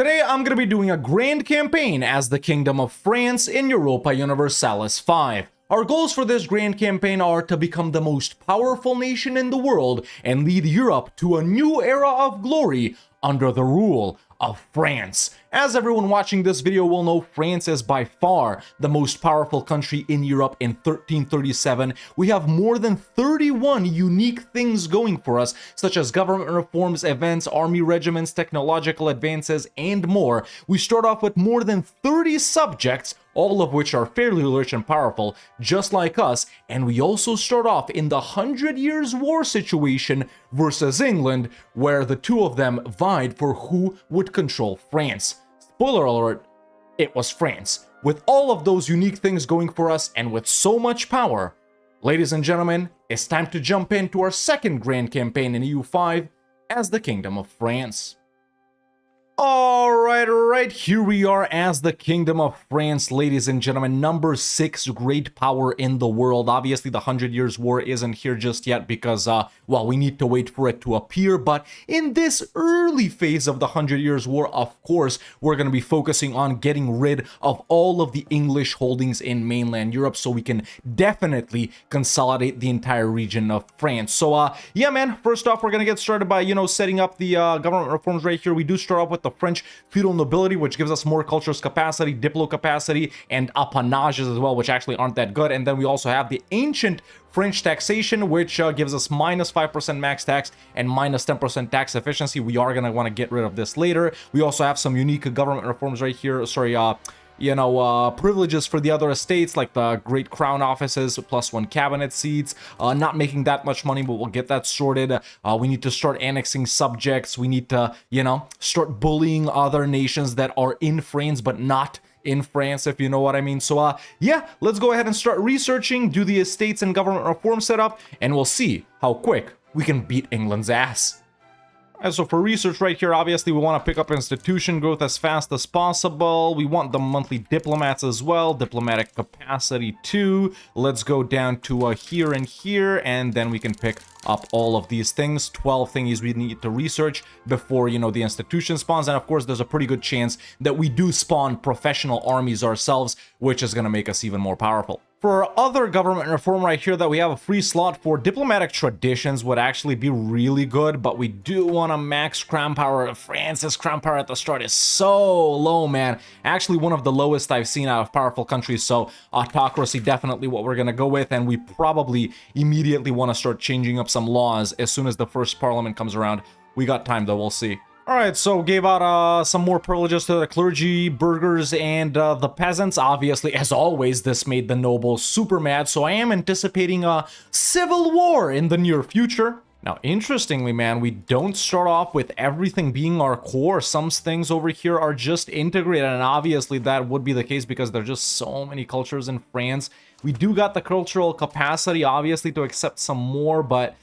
Today I'm going to be doing a grand campaign as the Kingdom of France in Europa Universalis 5. Our goals for this grand campaign are to become the most powerful nation in the world and lead Europe to a new era of glory under the rule of France. As everyone watching this video will know, France is by far the most powerful country in Europe in 1337. We have more than 31 unique things going for us, such as government reforms, events, army regiments, technological advances, and more. We start off with more than 30 subjects, all of which are fairly rich and powerful, just like us, and we also start off in the 100 Years' War situation versus England, where the two of them vied for who would control France. Spoiler alert, it was France. With all of those unique things going for us and with so much power, ladies and gentlemen, it's time to jump into our second grand campaign in EU5 as the Kingdom of France. Alright, here we are as the Kingdom of France, ladies and gentlemen, number 6 great power in the world. Obviously, the 100 Years' War isn't here just yet because, well, we need to wait for it to appear, but in this early phase of the 100 Years' War, of course, we're going to be focusing on getting rid of all of the English holdings in mainland Europe so we can definitely consolidate the entire region of France. So, yeah, man, first off, we're going to get started by, setting up the government reforms right here. We do start off with the French feudal nobility, which gives us more cultures capacity, diplo capacity, and appanages as well, which actually aren't that good. And then we also have the ancient French taxation, which gives us minus 5% max tax and minus 10% tax efficiency. We are going to want to get rid of this later. We also have some unique government reforms right here. Privileges for the other estates, like the Great Crown offices, +1 cabinet seats, not making that much money, but we'll get that sorted. We need to start annexing subjects. We need to, start bullying other nations that are in France, but not in France, if you know what I mean. So, yeah, let's go ahead and start researching, do the estates and government reform setup, and we'll see how quick we can beat England's ass. And so for research right here, obviously we want to pick up institution growth as fast as possible. We want the monthly diplomats as well, diplomatic capacity too. Let's go down to here and here, and then we can pick up all of these things. 12 thingies we need to research before, the institution spawns. And of course, there's a pretty good chance that we do spawn professional armies ourselves, which is going to make us even more powerful. For our other government reform right here that we have a free slot for, diplomatic traditions would actually be really good, but we do want to max crown power. France's crown power at the start is so low, man. Actually, one of the lowest I've seen out of powerful countries, so autocracy definitely what we're going to go with, and we probably immediately want to start changing up some laws as soon as the first parliament comes around. We got time, though, we'll see. Alright, so gave out some more privileges to the clergy, burghers, and the peasants. Obviously, as always, this made the nobles super mad, so I am anticipating a civil war in the near future. Now, interestingly, man, we don't start off with everything being our core. Some things over here are just integrated, and obviously that would be the case because there's just so many cultures in France. We do got the cultural capacity, obviously, to accept some more, but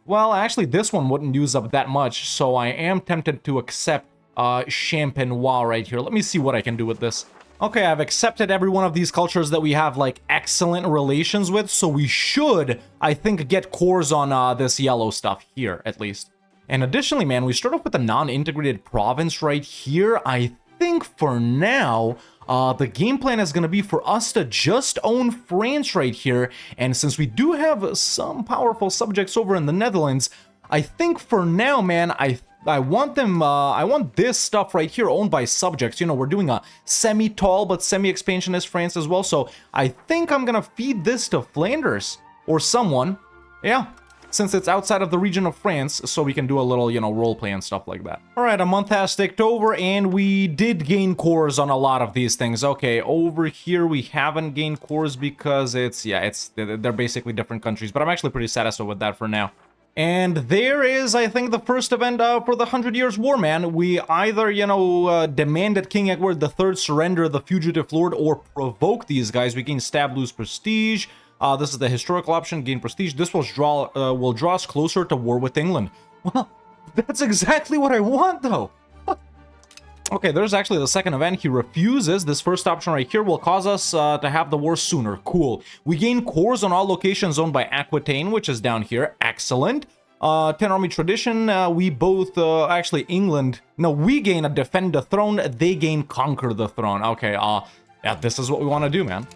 well, actually, this one wouldn't use up that much, so I am tempted to accept Champenois right here. Let me see what I can do with this. Okay, I've accepted every one of these cultures that we have, like, excellent relations with, so we should, I think, get cores on this yellow stuff here, at least. And additionally, man, we start off with a non-integrated province right here. I think for now, the game plan is going to be for us to just own France right here, and since we do have some powerful subjects over in the Netherlands, I think for now, man, I want them, I want this stuff right here owned by subjects. We're doing a semi-tall but semi-expansionist France as well, so I think I'm gonna feed this to Flanders or someone, yeah, since it's outside of the region of France, so we can do a little, roleplay and stuff like that. All right, a month has ticked over, and we did gain cores on a lot of these things. Okay, over here we haven't gained cores because they're basically different countries, but I'm actually pretty satisfied with that for now. And there is, I think, the first event for the 100 Years' War, man. We either, demand that King Edward III surrender the fugitive lord or provoke these guys. We gain stab, lose prestige. This is the historical option, gain prestige. This will draw us closer to war with England. Well, that's exactly what I want, though. Okay, there's actually the second event. He refuses. This first option right here will cause us to have the war sooner. Cool. We gain cores on all locations owned by Aquitaine, which is down here. Excellent. 10 army tradition. We both, actually, England. No, we gain a defend the throne. They gain conquer the throne. Okay, yeah, this is what we want to do, man.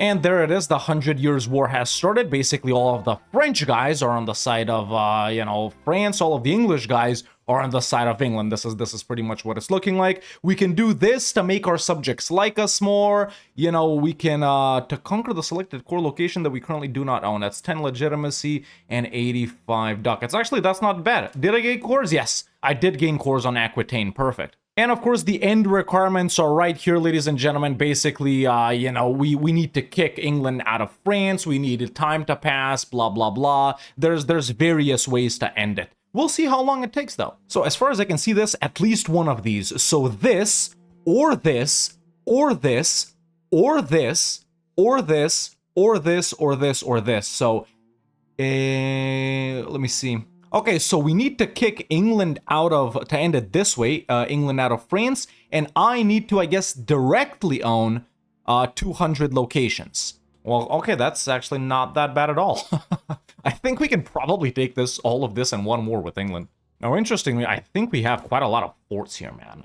And there it is. The 100 Years' War has started. Basically, all of the French guys are on the side of, you know, France. All of the English guys are on the side of England. This is pretty much what it's looking like. We can do this to make our subjects like us more. You know, we can, to conquer the selected core location that we currently do not own. That's 10 legitimacy and 85 ducats. Actually, that's not bad. Did I gain cores? Yes, I did gain cores on Aquitaine. Perfect. And of course, the end requirements are right here, ladies and gentlemen. Basically, you know, we need to kick England out of France. We need time to pass, blah, blah, blah. There's various ways to end it. We'll see how long it takes, though. So as far as I can see this, at least one of these. So this, or this, or this, or this, or this, or this, or this, or this. So, let me see. Okay, so we need to kick England out of, to end it this way, England out of France, and I need to, I guess, directly own 200 locations. Well, okay, that's actually not that bad at all. I think we can probably take all of this and one more with England. Now, interestingly, I think we have quite a lot of forts here, man.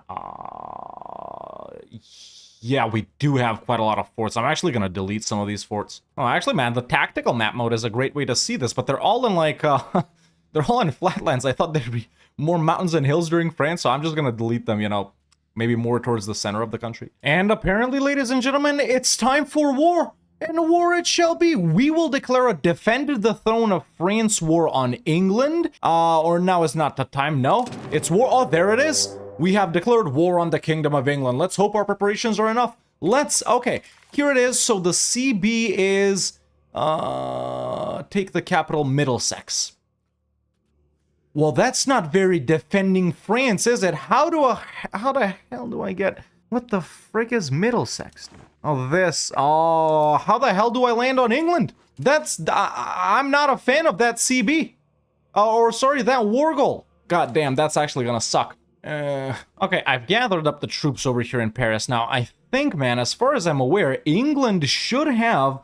Yeah, we do have quite a lot of forts. I'm actually going to delete some of these forts. Oh, actually, man, the tactical map mode is a great way to see this, but they're all in, like, they're all in flatlands. I thought there'd be more mountains and hills during France, so I'm just going to delete them, you know, maybe more towards the center of the country. And apparently, ladies and gentlemen, it's time for war. And war it shall be. We will declare a defend the throne of France war on England. Or now is not the time. No, it's war. Oh, there it is. We have declared war on the Kingdom of England. Let's hope our preparations are enough. Okay, here it is. So the CB is, take the capital Middlesex. Well, that's not very defending France, is it? How the hell do I get... What the frick is Middlesex? Oh, this. Oh, how the hell do I land on England? I'm not a fan of that CB. Or, sorry, that war goal. God damn, that's actually gonna suck. Okay, I've gathered up the troops over here in Paris. Now, I think, man, as far as I'm aware, England should have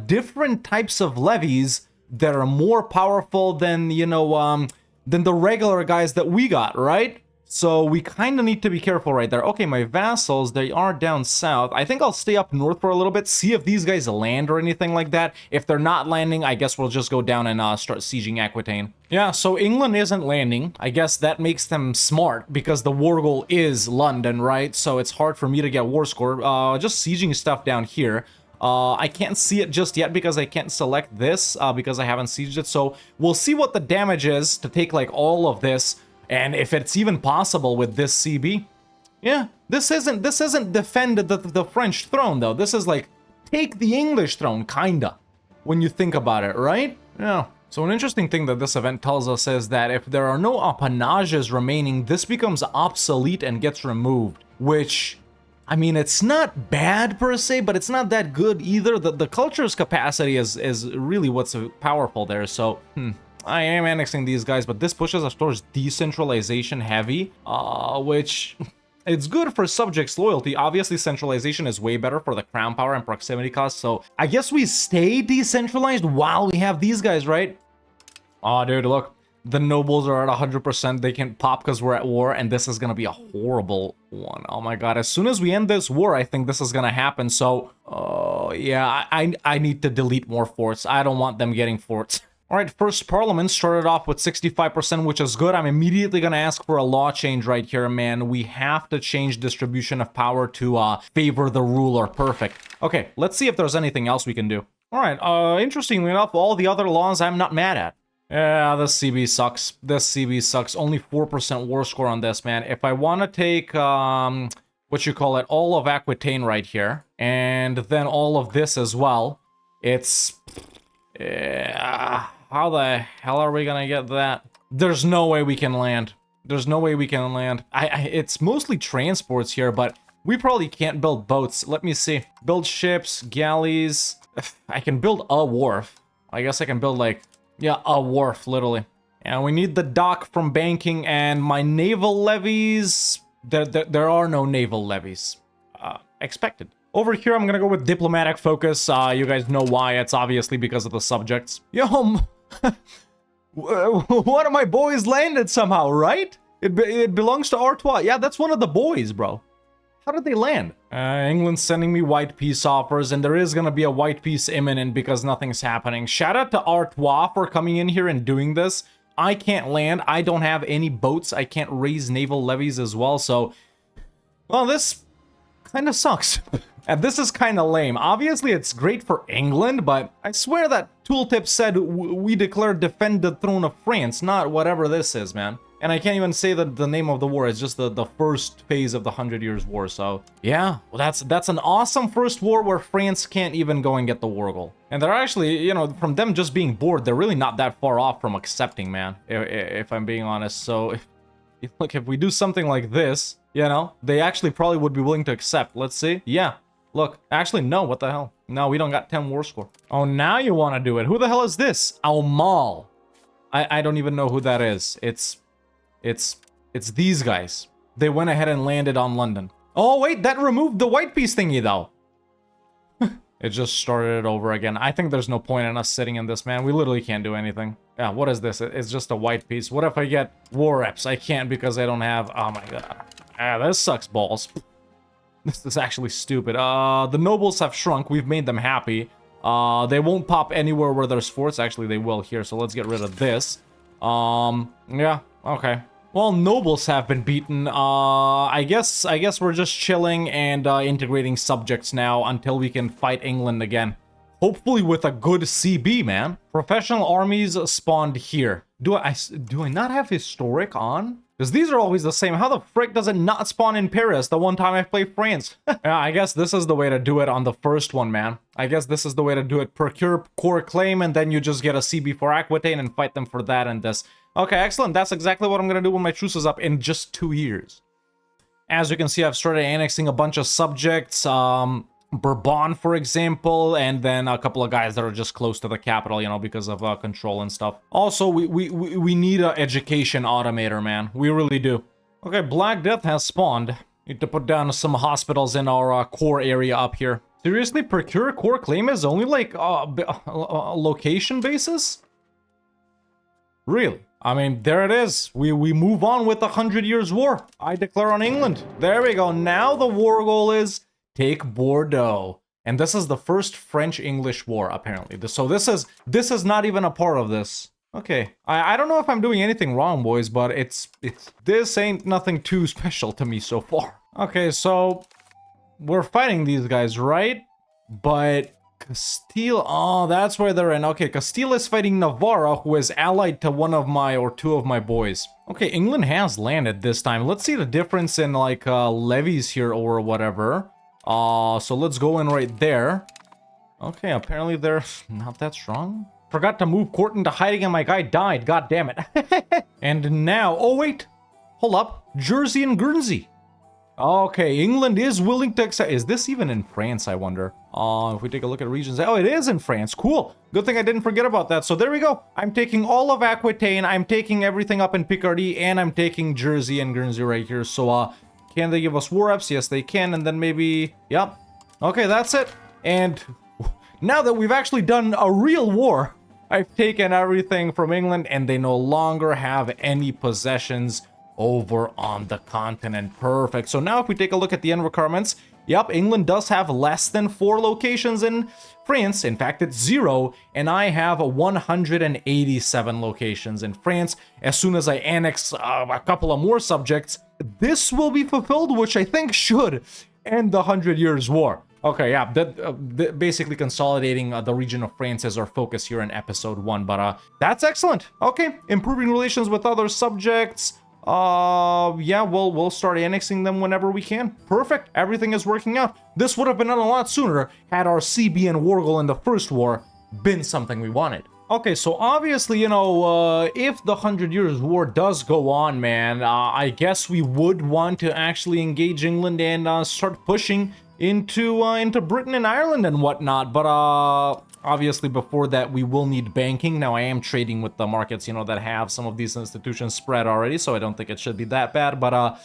different types of levies that are more powerful than, you know, than the regular guys that we got, right? So we kind of need to be careful right there. Okay, my vassals, they are down south. I think I'll stay up north for a little bit, see if these guys land or anything like that. If they're not landing, I guess we'll just go down and start sieging Aquitaine. Yeah, so England isn't landing. I guess that makes them smart because the war goal is London, right? So it's hard for me to get war score. Just sieging stuff down here. I can't see it just yet because I can't select this because I haven't sieged it. So we'll see what the damage is to take like all of this. And if it's even possible with this CB. Yeah, this isn't defend the French throne, though. This is like, take the English throne, kinda, when you think about it, right? Yeah. So an interesting thing that this event tells us is that if there are no appanages remaining, this becomes obsolete and gets removed. Which, I mean, it's not bad per se, but it's not that good either. The culture's capacity is really what's powerful there, so, I am annexing these guys, but this pushes us towards decentralization heavy, which it's good for subjects' loyalty. Obviously, centralization is way better for the crown power and proximity cost, so I guess we stay decentralized while we have these guys, right? Oh, dude, look. The nobles are at 100%. They can pop because we're at war, and this is going to be a horrible one. Oh my god. As soon as we end this war, I think this is going to happen, so... yeah, I need to delete more forts. I don't want them getting forts. Alright, first parliament started off with 65%, which is good. I'm immediately going to ask for a law change right here, man. We have to change distribution of power to favor the ruler. Perfect. Okay, let's see if there's anything else we can do. Alright, interestingly enough, all the other laws I'm not mad at. Yeah, this CB sucks. This CB sucks. Only 4% war score on this, man. If I want to take, what you call it, all of Aquitaine right here, and then all of this as well, it's... how the hell are we gonna get that? There's no way we can land. There's no way we can land. It's mostly transports here, but we probably can't build boats. Let me see. Build ships, galleys. I can build a wharf. I guess I can build like, yeah, a wharf, literally. And we need the dock from banking, and my naval levies... There are no naval levies. Expected. Over here, I'm gonna go with diplomatic focus. You guys know why. It's obviously because of the subjects. Yo, One of my boys landed somehow, right? It belongs to Artois. Yeah, that's one of the boys, bro. How did they land? England's sending me white peace offers, and there is gonna be a white peace imminent because nothing's happening. Shout out to Artois for coming in here and doing this. I can't land. I don't have any boats. I can't raise naval levies as well, so... Well, this kind of sucks. And this is kind of lame. Obviously, it's great for England, but I swear that tooltip said we declare defend the throne of France, not whatever this is, man. And I can't even say that the name of the war is just the first phase of the 100 Years' War, so... Yeah, well, that's an awesome first war where France can't even go and get the war goal. And they're actually, you know, from them just being bored, they're really not that far off from accepting, man, if I'm being honest. So, look, if we do something like this, you know, they actually probably would be willing to accept. Let's see. Yeah, look. Actually, no, what the hell? No, we don't got 10 war score. Oh, now you want to do it. Who the hell is this? Almal. I don't even know who that is. It's these guys. They went ahead and landed on London. Oh, wait, that removed the white piece thingy, though. It just started it over again. I think there's no point in us sitting in this, man. We literally can't do anything. Yeah, what is this? It's just a white piece. What if I get war reps? I can't because I don't have... Oh, my God. Ah, this sucks balls. This is actually stupid. The nobles have shrunk. We've made them happy. They won't pop anywhere where there's forts. Actually, they will here, so let's get rid of this. Yeah, okay. Well, nobles have been beaten. I guess we're just chilling and integrating subjects now until we can fight England again. Hopefully with a good CB, man. Professional armies spawned here. Do I not have historic on? Because these are always the same. How the frick does it not spawn in Paris the one time I play France? Yeah, I guess this is the way to do it on the first one, man. I guess this is the way to do it. Procure core claim, and then you just get a CB for Aquitaine and fight them for that and this. Okay, excellent. That's exactly what I'm going to do when my truce is up in just 2 years. As you can see, I've started annexing a bunch of subjects. Bourbon, for example, and then a couple of guys that are just close to the capital, you know, because of control and stuff. Also, we need an education automator, man. We really do. Okay, Black Death has spawned. Need to put down some hospitals in our core area up here. Seriously, procure core claim is only like location basis? Really? I mean, there it is. We move on with the 100 Years' War. I declare on England. There we go. Now the war goal is take Bordeaux. And this is the first French-English war, apparently. So this is not even a part of this. Okay. I don't know if I'm doing anything wrong, boys, but this ain't nothing too special to me so far. Okay, so we're fighting these guys, right? But Castile, oh, that's where they're in. Okay, Castile is fighting Navarra, who is allied to one of my, or two of my boys. Okay, England has landed this time. Let's see the difference in, like, levies here or whatever. So let's go in right there. Okay, apparently they're not that strong. Forgot to move court into hiding and my guy died. God damn it. And now, oh wait, hold up. Jersey and Guernsey. Okay, England is willing to accept. Is this even in France, I wonder? If we take a look at regions. Oh, it is in France. Cool. Good thing I didn't forget about that. So there we go. I'm taking all of Aquitaine. I'm taking everything up in Picardy. And I'm taking Jersey and Guernsey right here. So, can they give us war reps? Yes, they can. And then maybe... Yep. Okay, that's it. And now that we've actually done a real war, I've taken everything from England. And they no longer have any possessions over on the continent. Perfect. So now if we take a look at the end requirements, yep, England does have less than 4 locations in France. In fact, it's 0, and I have 187 locations in France. As soon as I annex a couple of more subjects, this will be fulfilled, which I think should end the 100 Years' War. Okay, yeah, basically consolidating the region of France is our focus here in episode 1, but that's excellent. Okay, improving relations with other subjects. Yeah, we'll start annexing them whenever we can. Perfect. Everything is working out. This would have been done a lot sooner had our CB and war goal in the first war been something we wanted. Okay, so obviously, you know, if the 100 Years' War does go on, man, I guess we would want to actually engage England and start pushing into Britain and Ireland and whatnot. But obviously, before that, we will need banking. Now, I am trading with the markets, you know, that have some of these institutions spread already, so I don't think it should be that bad. But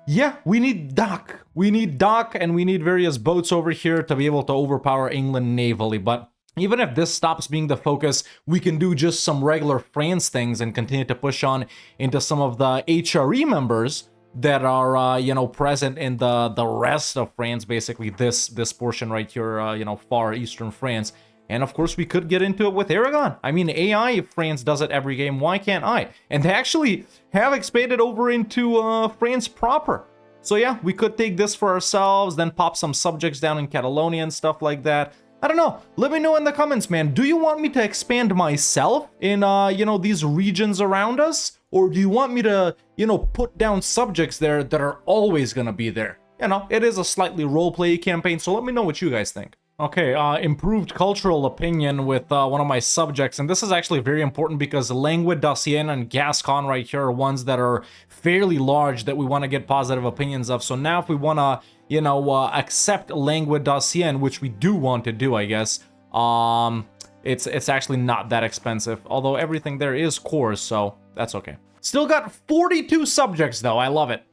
yeah, we need dock. We need dock, and we need various boats over here to be able to overpower England navally. But Even if this stops being the focus, we can do just some regular France things and continue to push on into some of the HRE members that are, you know, present in the rest of France, basically this portion right here, you know, far eastern France. And of course, we could get into it with Aragon. I mean, AI, if France does it every game, why can't I? And they actually have expanded over into France proper. So yeah, we could take this for ourselves, then pop some subjects down in Catalonia and stuff like that. I don't know. Let me know in the comments, man. Do you want me to expand myself in, you know, these regions around us? Or do you want me to, you know, put down subjects there that are always gonna be there? You know, it is a slightly roleplay campaign, so let me know what you guys think. Okay, improved cultural opinion with one of my subjects, and this is actually very important because Languedoc and Gascon right here are ones that are fairly large that we want to get positive opinions of. So now if we want to, you know, accept Languedoc, which we do want to do, I guess, it's actually not that expensive, although everything there is core, so that's okay. Still got 42 subjects though, I love it.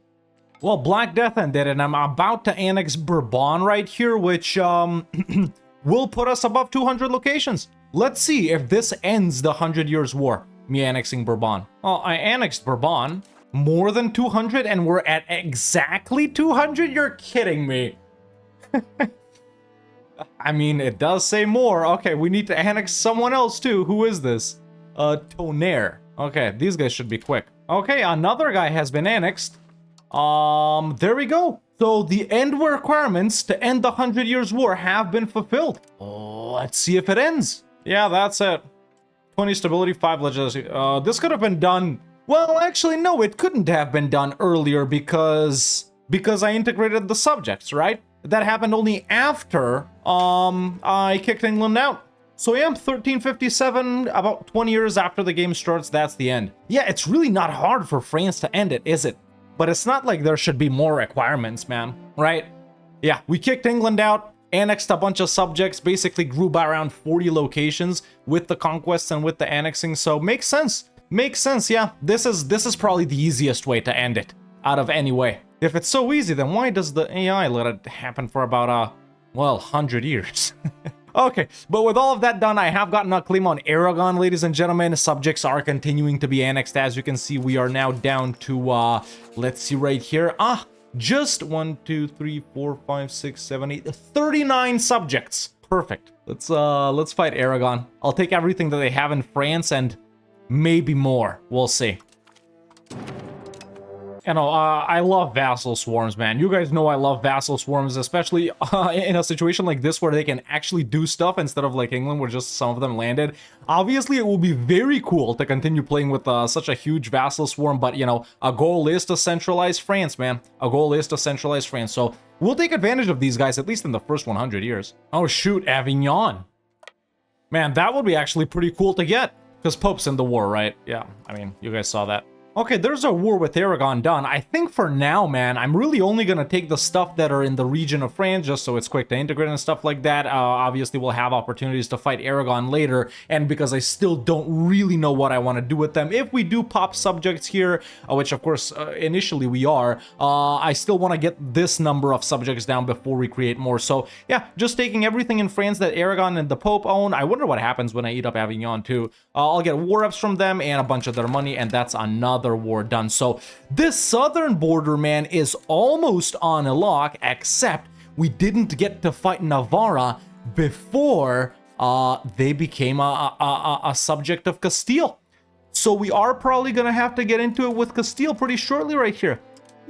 Well, Black Death ended, and I'm about to annex Bourbon right here, which will put us above 200 locations. Let's see if this ends the 100 Years' War, me annexing Bourbon. Well, I annexed Bourbon, more than 200, and we're at exactly 200? You're kidding me. I mean, it does say more. Okay, we need to annex someone else too. Who is this? Tonnerre. Okay, these guys should be quick. Okay, another guy has been annexed. There we go. So the end requirements to end the 100 Years' War have been fulfilled. Let's see if it ends. Yeah, that's it. 20 stability, 5 legislation. This could have been done. Well, actually, no, it couldn't have been done earlier because I integrated the subjects, right? That happened only after I kicked England out. So yeah, 1357, about 20 years after the game starts, that's the end. Yeah, it's really not hard for France to end it, is it? But it's not like there should be more requirements, man, right? Yeah, we kicked England out, annexed a bunch of subjects, basically grew by around 40 locations with the conquests and with the annexing, so makes sense. Makes sense, yeah. This is probably the easiest way to end it, out of any way. If it's so easy, then why does the AI let it happen for about, well, 100 years? Okay, but with all of that done, I have gotten a claim on Aragon, ladies and gentlemen. Subjects are continuing to be annexed. As you can see, we are now down to, let's see right here. Just 1, 2, 3, 4, 5, 6, 7, 8, 39 subjects. Perfect. Let's fight Aragon. I'll take everything that they have in France and maybe more. We'll see. You know, I love vassal swarms, man. You guys know I love vassal swarms, especially in a situation like this where they can actually do stuff instead of like England where just some of them landed. Obviously, it will be very cool to continue playing with such a huge vassal swarm, but, you know, a goal is to centralize France, man. A goal is to centralize France, so we'll take advantage of these guys, at least in the first 100 years. Oh, shoot, Avignon. Man, that would be actually pretty cool to get, because Pope's in the war, right? Yeah, I mean, you guys saw that. Okay, there's a war with Aragon done. I think for now, man, I'm really only going to take the stuff that are in the region of France, just so it's quick to integrate and stuff like that. Obviously, we'll have opportunities to fight Aragon later, and because I still don't really know what I want to do with them, if we do pop subjects here, which of course, initially we are, I still want to get this number of subjects down before we create more. So yeah, just taking everything in France that Aragon and the Pope own. I wonder what happens when I eat up Avignon too. I'll get war ups from them and a bunch of their money, and that's another war done. So this southern border, man, is almost on a lock, except we didn't get to fight Navarra before they became a subject of Castile. So we are probably gonna have to get into it with Castile pretty shortly right here.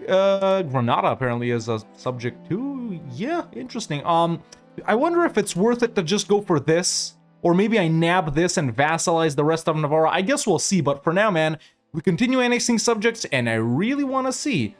Granada apparently is a subject too. Yeah, interesting. I wonder if it's worth it to just go for this, or maybe I nab this and vassalize the rest of Navarra. I guess we'll see, but for now, man, we continue annexing subjects, and I really want to see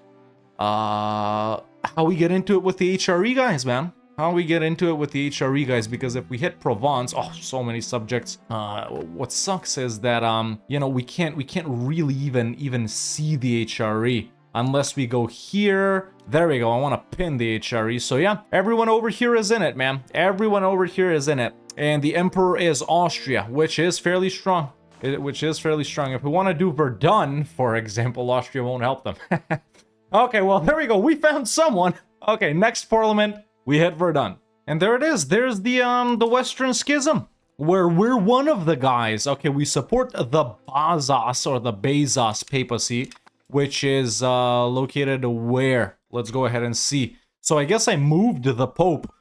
how we get into it with the HRE guys, man. How we get into it with the HRE guys, because if we hit Provence, oh, so many subjects. What sucks is that you know, we can't really even see the HRE unless we go here. There we go. I want to pin the HRE. So yeah, everyone over here is in it, man. Everyone over here is in it, and the Emperor is Austria, which is fairly strong. If we want to do Verdun, for example, Austria won't help them. Okay, well, there we go. We found someone. Okay, next parliament, we hit Verdun. And there it is. There's the Western Schism. where we're one of the guys. Okay, we support the Bazas or the Bezos papacy, which is located where? Let's go ahead and see. So I guess I moved the Pope,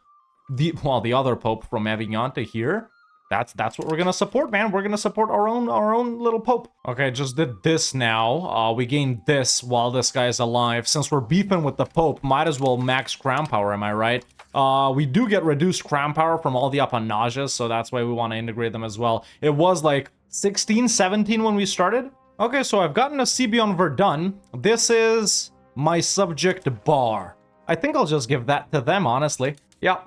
the other Pope from Avignon to here. That's what we're gonna support, man. We're gonna support our own little Pope. Okay, just did this now. We gained this while this guy's alive. Since we're beefing with the Pope, might as well max crown power, am I right? We do get reduced crown power from all the appanages, so that's why we want to integrate them as well. It was like 16, 17 when we started. Okay, so I've gotten a CB on Verdun. This is my subject bar. I think I'll just give that to them, honestly. Yeah,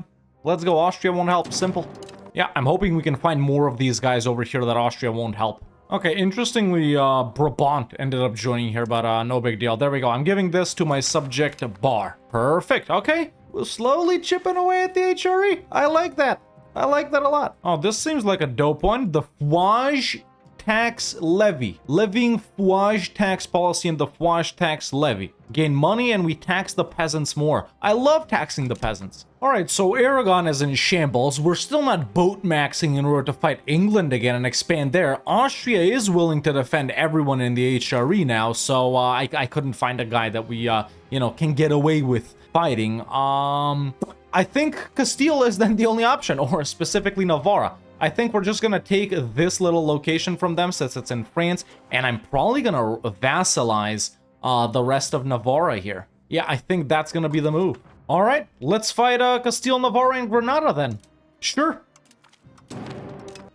let's go. Austria won't help. Simple. Yeah, I'm hoping we can find more of these guys over here that Austria won't help. Okay, interestingly, Brabant ended up joining here, but no big deal. There we go. I'm giving this to my subject bar. Perfect. Okay, we're slowly chipping away at the HRE. I like that. I like that a lot. Oh, this seems like a dope one. The Fouage tax levy. Levying Fouage tax policy and the Fouage tax levy. Gain money and we tax the peasants more. I love taxing the peasants. Alright, so Aragon is in shambles. We're still not boat maxing in order to fight England again and expand there. Austria is willing to defend everyone in the HRE now, so I couldn't find a guy that we, you know, can get away with fighting. I think Castile is then the only option, or specifically Navarra. I think we're just gonna take this little location from them since it's in France, and I'm probably gonna vassalize the rest of Navarra here. Yeah, I think that's gonna be the move. All right, let's fight Castile, Navarra, and Granada then. Sure.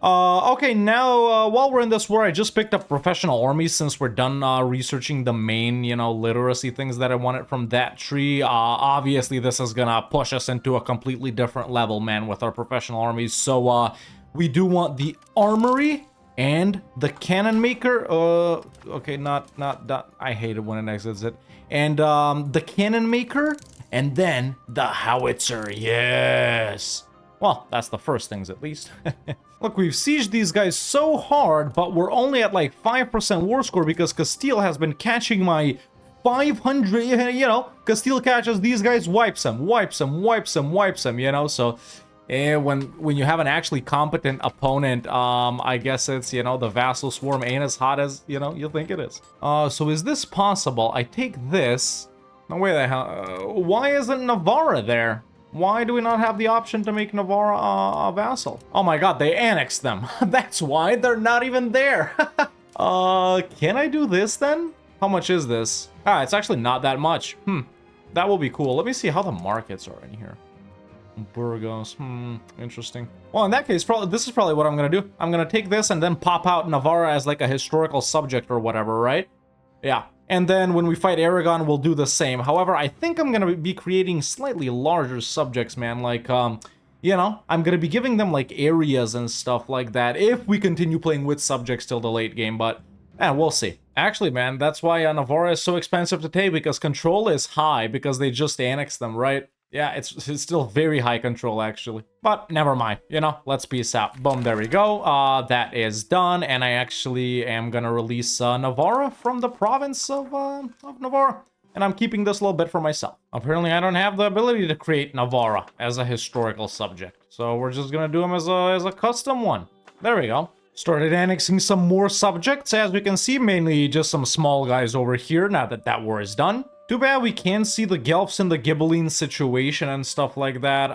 Okay, now while we're in this war, I just picked up professional armies since we're done researching the main, you know, literacy things that I wanted from that tree. Obviously, this is gonna push us into a completely different level, man, with our professional armies. So we do want the armory and the cannon maker. Okay, not I hate it when it exits it. And the cannon maker, and then the howitzer. Yes. Well, that's the first things at least. Look, we've sieged these guys so hard, but we're only at like 5% war score because Castile has been catching my 500, you know, Castile catches these guys, wipes them, you know, so when you have an actually competent opponent, I guess it's, you know, the vassal swarm ain't as hot as, you know, you think it is. So is this possible? I take this. No, wait the hell, why isn't Navarra there? Why do we not have the option to make Navarra a vassal? Oh my god, they annexed them. That's why they're not even there. Can I do this then? How much is this? Ah, it's actually not that much. That will be cool. Let me see how the markets are in here. Burgos, interesting. Well, in that case, this is probably what I'm gonna do. I'm gonna take this and then pop out Navarra as like a historical subject or whatever, right? Yeah. And then when we fight Aragon, we'll do the same. However, I think I'm gonna be creating slightly larger subjects, man. Like, you know, I'm gonna be giving them like areas and stuff like that if we continue playing with subjects till the late game, but we'll see. Actually, man, that's why Navarra is so expensive to take, because control is high because they just annexed them, right? Yeah, it's still very high control, actually. But never mind, you know, let's peace out. Boom, there we go. That is done, and I actually am gonna release Navarra from the province of Navarra. And I'm keeping this little bit for myself. Apparently, I don't have the ability to create Navarra as a historical subject. So we're just gonna do him as a custom one. There we go. Started annexing some more subjects, as we can see, mainly just some small guys over here now that that war is done. Too bad we can't see the Guelphs in the Ghibelline situation and stuff like that.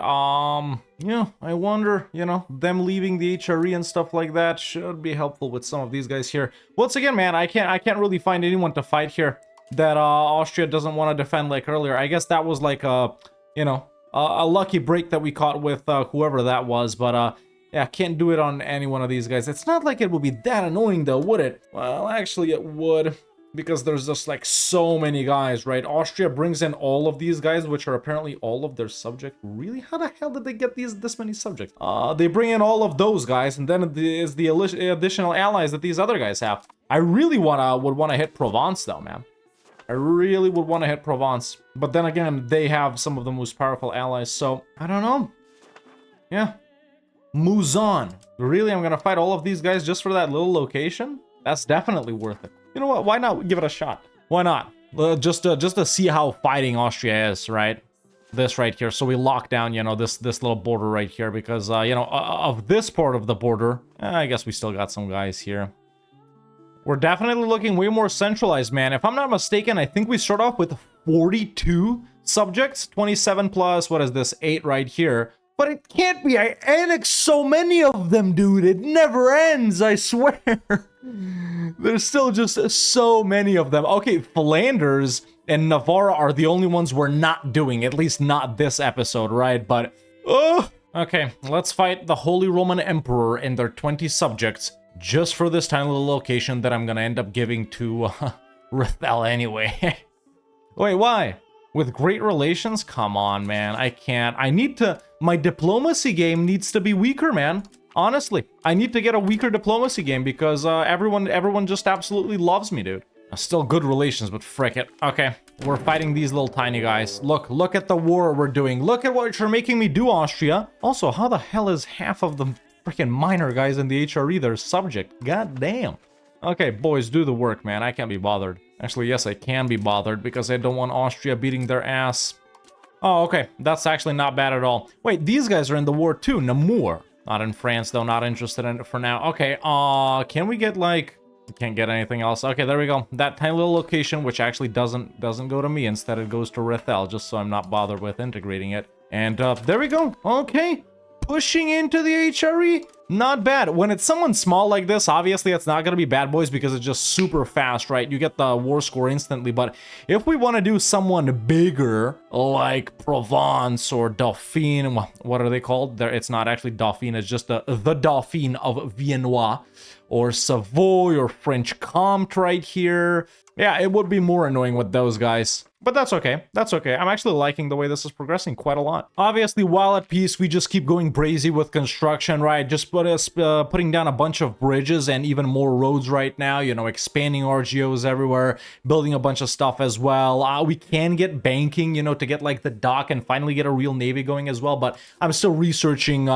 Yeah, I wonder, you know, them leaving the HRE and stuff like that should be helpful with some of these guys here. Once again, man, I can't really find anyone to fight here that Austria doesn't want to defend like earlier. I guess that was like a, you know, a lucky break that we caught with whoever that was, but yeah, can't do it on any one of these guys. It's not like it would be that annoying though, would it? Well, actually it would. Because there's just like so many guys, right? Austria brings in all of these guys, which are apparently all of their subject. Really? How the hell did they get this many subjects? They bring in all of those guys, and then there's the additional allies that these other guys have. I really would wanna hit Provence though, man. I really would want to hit Provence. But then again, they have some of the most powerful allies, so I don't know. Yeah. Mouzon. Really? I'm gonna fight all of these guys just for that little location? That's definitely worth it. You know what? Why not give it a shot? Why not? Just to see how fighting Austria is, right? this right here. So we lock down, you know, this little border right here because, you know, of this part of the border, I guess we still got some guys here. We're definitely looking way more centralized, man. If I'm not mistaken, I think we start off with 42 subjects, 27 plus, what is this, 8 right here. But it can't be. I annexed so many of them, dude. It never ends, I swear. There's still just so many of them. Okay, Flanders and Navarra are the only ones we're not doing. At least not this episode, right? But, okay, let's fight the Holy Roman Emperor and their 20 subjects just for this tiny little location that I'm gonna end up giving to Rethel anyway. Wait, why? With great relations? Come on, man. I can't. I need to... My diplomacy game needs to be weaker, man. Honestly, I need to get a weaker diplomacy game because everyone just absolutely loves me, dude. Still good relations, but frick it. Okay, we're fighting these little tiny guys. Look at the war we're doing. Look at what you're making me do, Austria. Also, how the hell is half of the freaking minor guys in the HRE their subject? God damn. Okay, boys, do the work, man. I can't be bothered. Actually, yes, I can be bothered because I don't want Austria beating their ass. Oh, okay. That's actually not bad at all. Wait, these guys are in the war too. Namur. Not in France, though. Not interested in it for now. Okay, can we get, like... We can't get anything else. Okay, there we go. That tiny little location, which actually doesn't go to me. Instead, it goes to Rethel, just so I'm not bothered with integrating it. And, there we go. Okay. Pushing into the HRE, not bad. When it's someone small like this, obviously it's not going to be bad, boys, because it's just super fast, right? You get the war score instantly. But if we want to do someone bigger, like Provence or Dauphine, what are they called? It's not actually Dauphine, it's just the Dauphine of Viennois, or Savoy, or French Comte right here. Yeah, it would be more annoying with those guys. But that's okay. That's okay. I'm actually liking the way this is progressing quite a lot. Obviously, while at peace, we just keep going brazy with construction, right? Just putting down a bunch of bridges and even more roads right now, you know, expanding RGOs everywhere, building a bunch of stuff as well. We can get banking, you know, to get like the dock and finally get a real navy going as well. But I'm still researching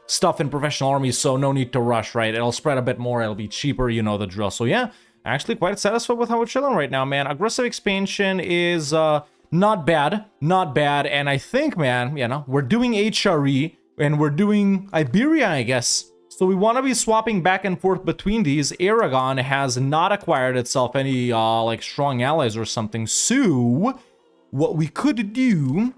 stuff in professional armies, so no need to rush, right? It'll spread a bit more. It'll be cheaper, you know the drill. So yeah. Actually quite satisfied with how we're chilling right now, man. Aggressive expansion is not bad, and I think, man, you know, we're doing HRE and we're doing Iberia, I guess. So we want to be swapping back and forth between these. Aragon has not acquired itself any like strong allies or something. So what we could do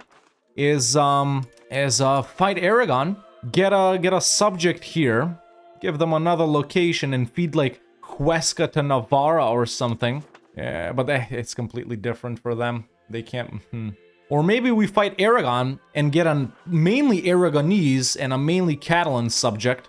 is fight Aragon, get a subject here, give them another location, and feed like Huesca to Navarra or something. Yeah, but it's completely different for them. They can't... Or maybe we fight Aragon and get a mainly Aragonese and a mainly Catalan subject,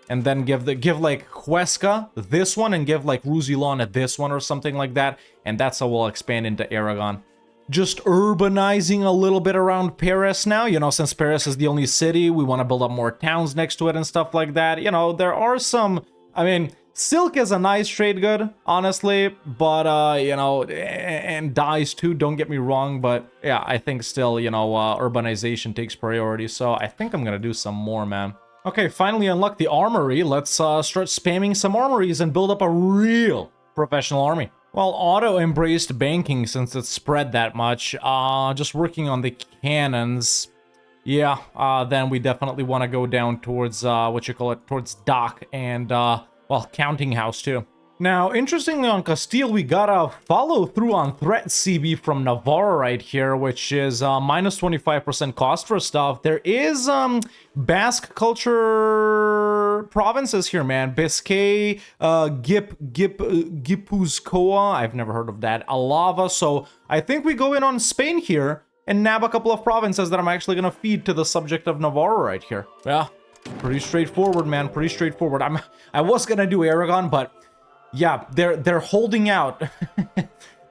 and then give like Huesca this one and give like Roussillon this one or something like that, and that's how we'll expand into Aragon. Just urbanizing a little bit around Paris now, you know, since Paris is the only city, we want to build up more towns next to it and stuff like that. You know, there are some... I mean... Silk is a nice trade good, honestly, but, you know, and dyes too, don't get me wrong, but yeah, I think still, you know, urbanization takes priority, so I think I'm gonna do some more, man. Okay, finally unlock the armory. Let's start spamming some armories and build up a real professional army. Well, Otto embraced banking since it's spread that much, just working on the cannons. Yeah, then we definitely want to go down towards, towards Dock and, well, Counting House, too. Now, interestingly, on Castile, we got a follow-through on Threat CB from Navarra right here, which is minus 25% cost for stuff. There is Basque culture provinces here, man. Biscay, Gipuzkoa, I've never heard of that, Alava. So I think we go in on Spain here and nab a couple of provinces that I'm actually going to feed to the subject of Navarra right here. Yeah. Pretty straightforward, man. Pretty straightforward. I was gonna do Aragon, but yeah, they're holding out.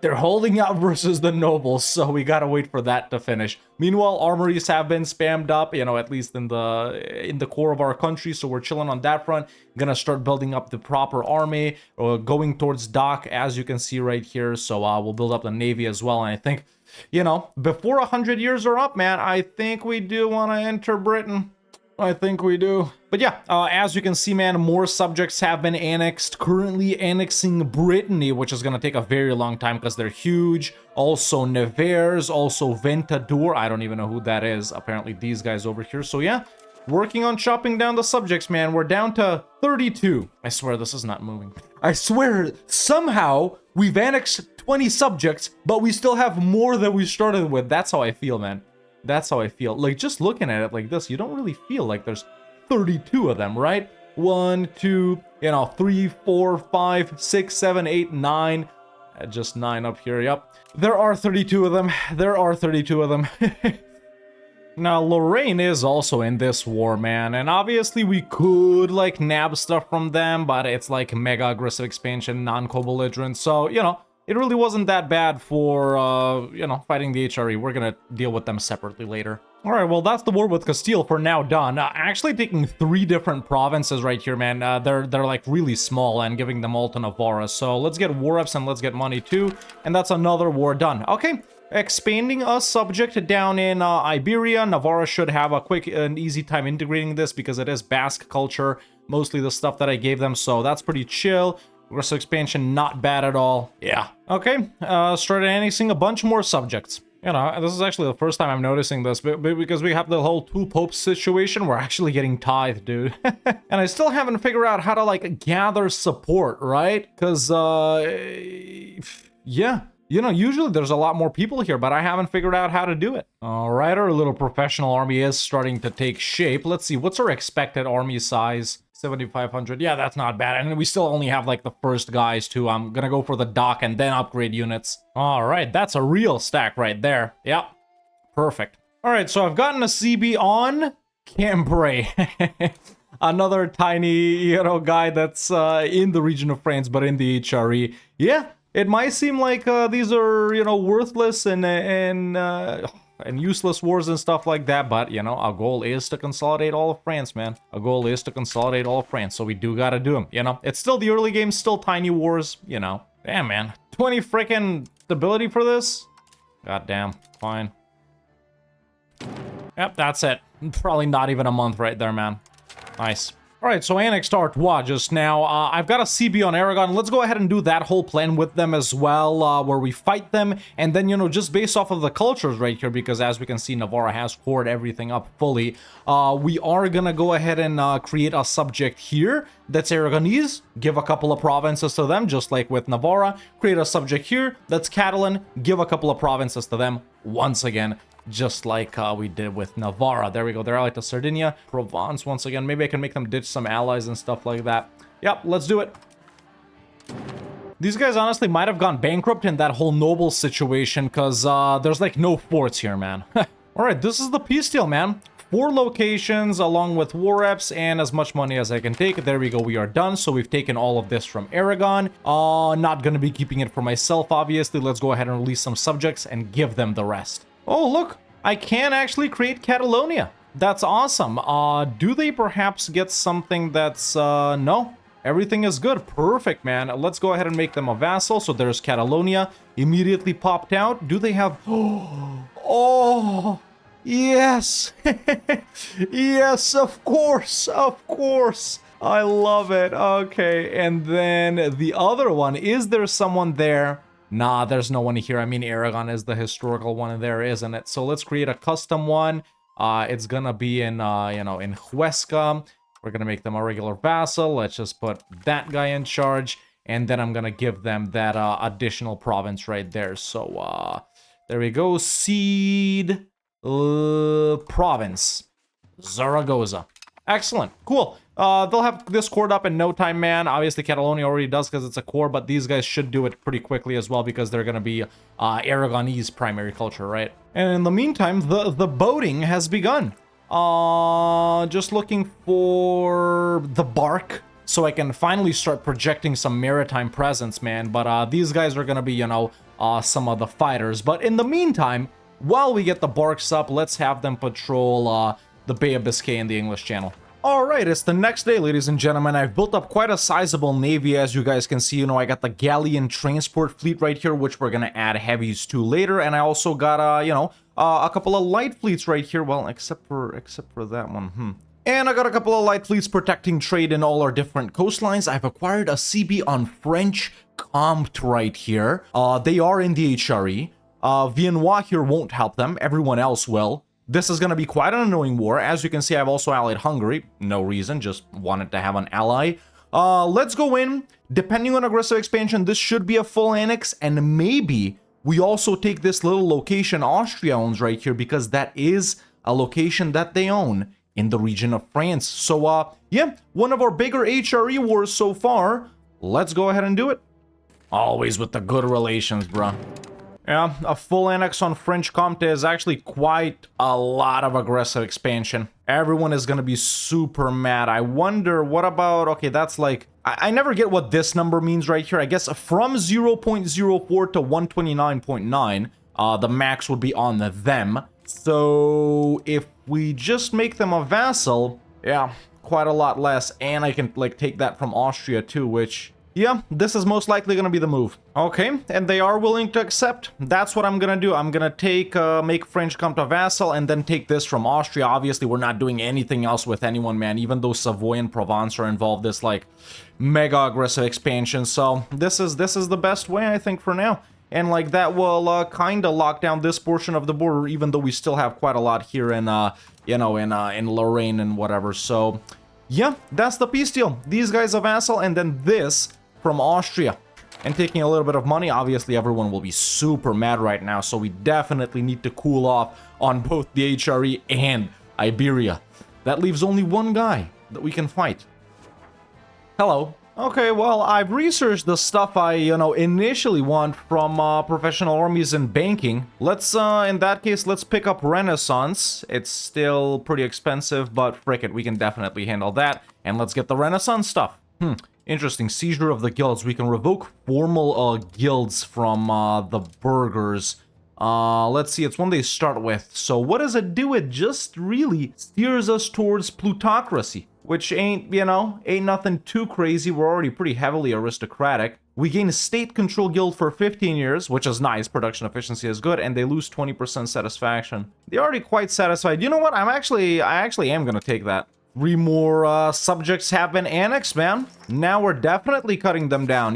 They're holding out versus the nobles, so we gotta wait for that to finish. Meanwhile, armories have been spammed up, you know, at least in the core of our country, so we're chilling on that front. Gonna start building up the proper army, going towards Dock, as you can see right here. So we'll build up the navy as well, and I think, you know, before 100 years are up, man, I think we do want to enter Britain. I think we do. But yeah, as you can see, man, more subjects have been annexed. Currently annexing Brittany, which is going to take a very long time because they're huge. Also Nevers, also Ventador. I don't even know who that is. Apparently these guys over here. So yeah, working on chopping down the subjects, man. We're down to 32. I swear this is not moving. I swear somehow we've annexed 20 subjects, but we still have more than we started with. That's how I feel, man. That's how I feel. Like, just looking at it like this, you don't really feel like there's 32 of them, right? 1, 2, 3, 4, 5, 6, 7, 8, 9. Just 9 up here, yep. There are 32 of them. There are 32 of them. Now, Lorraine is also in this war, man. And obviously, we could, like, nab stuff from them, but it's, like, mega aggressive expansion, non-co-belligerent. So, it really wasn't that bad for, fighting the HRE. We're gonna deal with them separately later. Alright, well, that's the war with Castile for now done. Actually taking 3 different provinces right here, man. They're like really small and giving them all to Navarra. So let's get war reps and let's get money too. And that's another war done. Okay, expanding a subject down in Iberia. Navarra should have a quick and easy time integrating this because it is Basque culture. Mostly the stuff that I gave them, so that's pretty chill. Aggressive expansion, not bad at all. Yeah. Okay, started annexing a bunch more subjects. This is actually the first time I'm noticing this, but because we have the whole 2 popes situation, we're actually getting tithed, dude. And I still haven't figured out how to, like, gather support, right? Because, yeah. Usually there's a lot more people here, but I haven't figured out how to do it. All right, our little professional army is starting to take shape. Let's see, what's our expected army size? 7,500. Yeah, that's not bad. And we still only have, like, the first guys, too. I'm gonna go for the dock and then upgrade units. All right, that's a real stack right there. Yep, perfect. All right, so I've gotten a CB on Cambrai. Another tiny, guy that's in the region of France, but in the HRE. Yeah. It might seem like these are, worthless and useless wars and stuff like that, but, our goal is to consolidate all of France, man. Our goal is to consolidate all of France, so we do gotta do them, It's still the early game, still tiny wars, Damn, man. 20 freaking stability for this? God damn. Fine. Yep, that's it. Probably not even a month right there, man. Nice. Alright, so annexed Artois just now. I've got a CB on Aragon. Let's go ahead and do that whole plan with them as well, where we fight them. And then, just based off of the cultures right here, because as we can see, Navarra has poured everything up fully. We are gonna go ahead and create a subject here that's Aragonese. Give a couple of provinces to them, just like with Navarra. Create a subject here that's Catalan. Give a couple of provinces to them once again. Just like we did with Navarra. There we go. They're allied to Sardinia. Provence, once again. Maybe I can make them ditch some allies and stuff like that. Yep, let's do it. These guys honestly might have gone bankrupt in that whole noble situation because there's like no forts here, man. Alright, this is the peace deal, man. 4 locations along with war reps and as much money as I can take. There we go. We are done. So we've taken all of this from Aragon. Not going to be keeping it for myself, obviously. Let's go ahead and release some subjects and give them the rest. Oh, look, I can actually create Catalonia. That's awesome. Do they perhaps get something that's, no, everything is good. Perfect, man. Let's go ahead and make them a vassal. So there's Catalonia immediately popped out. Do they have, oh, yes, yes, of course, of course. I love it. Okay, and then the other one, is there someone there? Nah, there's no one here. I mean, Aragon is the historical one there, isn't it? So let's create a custom one. It's gonna be in, in Huesca. We're gonna make them a regular vassal. Let's just put that guy in charge. And then I'm gonna give them that additional province right there. So, there we go. Seed province. Zaragoza. Excellent. Cool. They'll have this core up in no time, man. Obviously, Catalonia already does because it's a core, but these guys should do it pretty quickly as well because they're going to be Aragonese primary culture, right? And in the meantime, the boating has begun. Just looking for the bark so I can finally start projecting some maritime presence, man. But these guys are going to be, some of the fighters. But in the meantime, while we get the barks up, let's have them patrol the Bay of Biscay in the English Channel. Alright, it's the next day, ladies and gentlemen. I've built up quite a sizable navy, as you guys can see. I got the galleon transport fleet right here, which we're gonna add heavies to later. And I also got, a couple of light fleets right here. Well, except for that one. And I got a couple of light fleets protecting trade in all our different coastlines. I've acquired a CB on French Comte right here. They are in the HRE. Viennois here won't help them. Everyone else will. This is going to be quite an annoying war. As you can see, I've also allied Hungary. No reason, just wanted to have an ally. Let's go in. Depending on aggressive expansion, this should be a full annex, and maybe we also take this little location Austria owns right here, because that is a location that they own in the region of France. So, yeah, one of our bigger HRE wars so far. Let's go ahead and do it. Always with the good relations, bruh. Yeah, a full annex on French Comte is actually quite a lot of aggressive expansion. Everyone is gonna be super mad. I wonder, what about... Okay, that's like... I never get what this number means right here. I guess from 0.04 to 129.9, the max would be on them. So if we just make them a vassal, yeah, quite a lot less. And I can, like, take that from Austria too, which... Yeah, this is most likely going to be the move. Okay, and they are willing to accept. That's what I'm going to do. I'm going to take, make French come to vassal and then take this from Austria. Obviously, we're not doing anything else with anyone, man. Even though Savoy and Provence are involved, this, like, mega aggressive expansion. So this is the best way, I think, for now. And, like, that will kind of lock down this portion of the border, even though we still have quite a lot here in, you know, in Lorraine and whatever. So, yeah, that's the peace deal. These guys a vassal, and then this... from Austria, and taking a little bit of money. Obviously, everyone will be super mad right now, so we definitely need to cool off on both the HRE and Iberia. That leaves only one guy that we can fight. Hello. Okay, well, I've researched the stuff I, initially want from professional armies and banking. Let's, in that case, let's pick up Renaissance. It's still pretty expensive, but frick it, we can definitely handle that. And let's get the Renaissance stuff. Interesting. Seizure of the guilds. We can revoke formal guilds from the burghers. Let's see. It's one they start with. So what does it do? It just really steers us towards plutocracy, which ain't, ain't nothing too crazy. We're already pretty heavily aristocratic. We gain a state control guild for 15 years, which is nice. Production efficiency is good, and they lose 20% satisfaction. They're already quite satisfied. You know what? I actually am going to take that. 3 more subjects have been annexed, man. Now we're definitely cutting them down,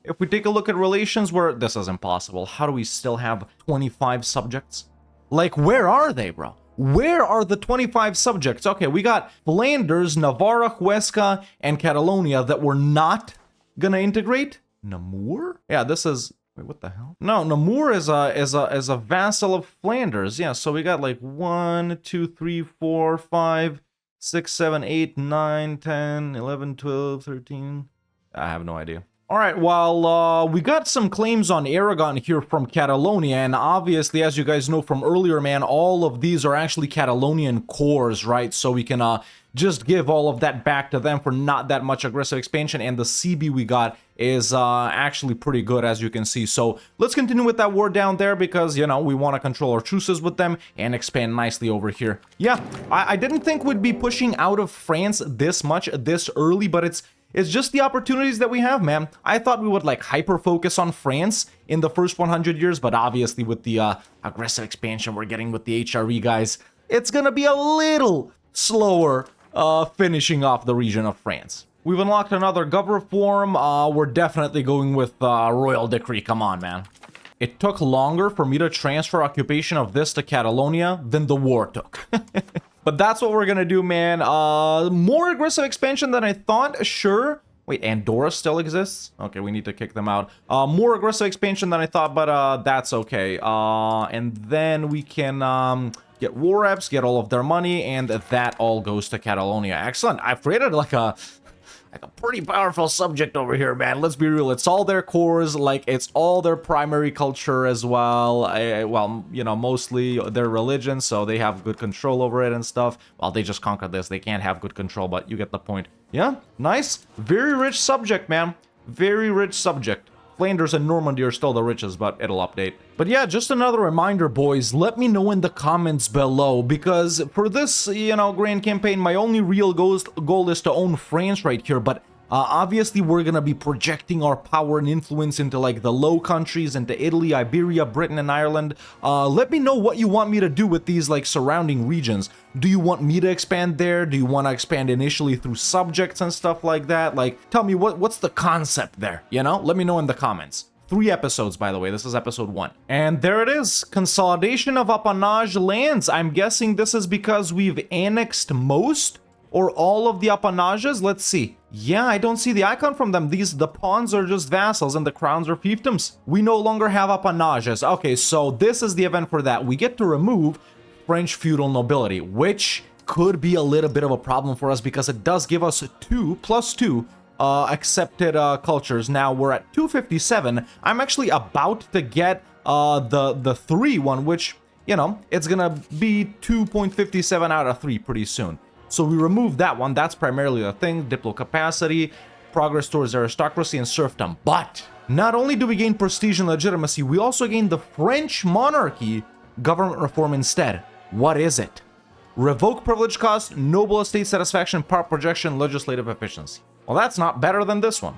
If we take a look at relations, where this is impossible. How do we still have 25 subjects? Like, where are they, bro? Where are the 25 subjects? Okay, we got Flanders, Navarra, Huesca, and Catalonia that we're not gonna integrate. Namur? Yeah, this is... Wait, what the hell? No, Namur is a vassal of Flanders. Yeah, so we got like 1, 2, 3, 4, 5... 6, 7, 8, 9, 10, 11, 12, 13. I have no idea. All right, well, we got some claims on Aragon here from Catalonia, and obviously, as you guys know from earlier, man, all of these are actually Catalonian cores, right? So we can just give all of that back to them for not that much aggressive expansion, and the CB we got is actually pretty good, as you can see. So let's continue with that war down there because, we want to control our truces with them and expand nicely over here. Yeah, I didn't think we'd be pushing out of France this much this early, but it's just the opportunities that we have, man. I thought we would, like, hyper-focus on France in the first 100 years, but obviously with the aggressive expansion we're getting with the HRE guys, it's gonna be a little slower finishing off the region of France. We've unlocked another gov reform. We're definitely going with royal decree. Come on, man. It took longer for me to transfer occupation of this to Catalonia than the war took. But that's what we're gonna do, man. More aggressive expansion than I thought, sure. Wait, Andorra still exists? Okay, we need to kick them out. More aggressive expansion than I thought, but that's okay. And then we can get war reps, get all of their money, and that all goes to Catalonia. Excellent. I've created like a pretty powerful subject over here, man. Let's be real. It's all their cores, like it's all their primary culture as well. Well, mostly their religion, so they have good control over it and stuff. Well, they just conquered this. They can't have good control, but you get the point. Yeah, nice. Very rich subject, man. Very rich subject. Flanders and Normandy are still the richest, but it'll update. But yeah, just another reminder, boys, let me know in the comments below, because for this, grand campaign, my only real goal is to own France right here, but Obviously, we're gonna be projecting our power and influence into like the Low Countries, into Italy, Iberia, Britain, and Ireland. Let me know what you want me to do with these like surrounding regions. Do you want me to expand there? Do you want to expand initially through subjects and stuff like that? Like, tell me what's the concept there, you know? Let me know in the comments. 3 episodes, by the way. This is episode 1. And there it is. Consolidation of appanage lands. I'm guessing this is because we've annexed most or all of the appanages. Let's see. Yeah, I don't see the icon from them. The pawns are just vassals and the crowns are fiefdoms. We no longer have appanages. Okay, so this is the event for that. We get to remove French feudal nobility, which could be a little bit of a problem for us because it does give us 2 + 2 accepted cultures. Now we're at 257. I'm actually about to get the 3 one, which, you know, it's gonna be 2.57 out of 3 pretty soon. So we remove that one. That's primarily the thing. Diplo capacity, progress towards aristocracy, and serfdom. But not only do we gain prestige and legitimacy, we also gain the French monarchy government reform instead. What is it? Revoke privilege cost, noble estate satisfaction, power projection, legislative efficiency. Well, that's not better than this one.